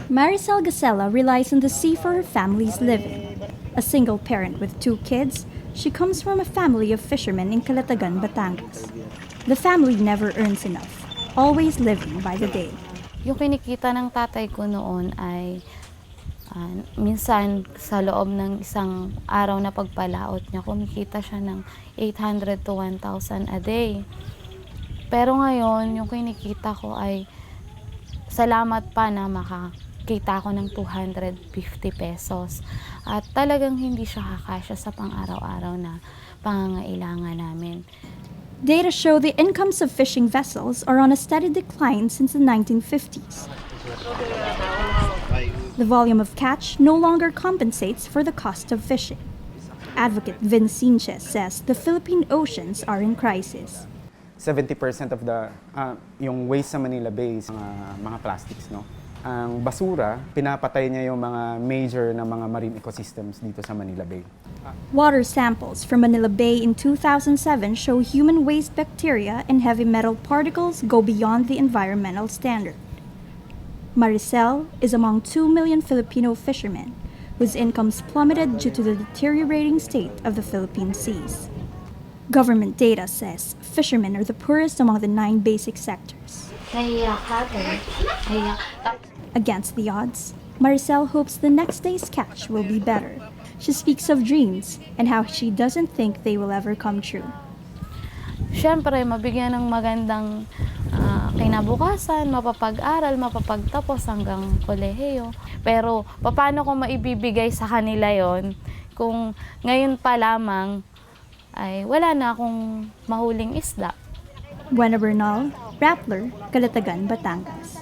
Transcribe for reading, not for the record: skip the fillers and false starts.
Maricel Gasela relies on the sea for her family's living. A single parent with 2 kids, she comes from a family of fishermen in Calatagan, Batangas. The family never earns enough, always living by the day. Yung kinikita ng tatay ko noon ay minsan sa loob ng isang araw na pagpalaot niya, kumikita siya ng 800 to 1,000 a day. Pero ngayon, yung kinikita ko ay salamat pa na makakita ko ng 250 pesos. At talagang hindi siya kakasya sa pang-araw-araw na pangangailangan namin. Data show the incomes of fishing vessels are on a steady decline since the 1950s. The volume of catch no longer compensates for the cost of fishing. Advocate Vin Sinches says the Philippine oceans are in crisis. 70% of the yung waste sa Manila Bay is mga plastics, no? Ang basura, pinapatay niya yung mga major na mga marine ecosystems dito sa Manila Bay. Water samples from Manila Bay in 2007 show human waste bacteria and heavy metal particles go beyond the environmental standard. Maricel is among 2 million Filipino fishermen whose incomes plummeted due to the deteriorating state of the Philippine seas. Government data says fishermen are the poorest among the 9 basic sectors. Against the odds, Maricel hopes the next day's catch will be better. She speaks of dreams and how she doesn't think they will ever come true. Siyempre, mabigyan ng magandang kinabukasan, mapapag-aral, mapapagtapos hanggang kolehiyo. Pero paano ko maibibigay sa kanila yon kung ngayon pa lamang ay wala na akong mahuling isda? Buena Bernal, Rappler, Calatagan, Batangas.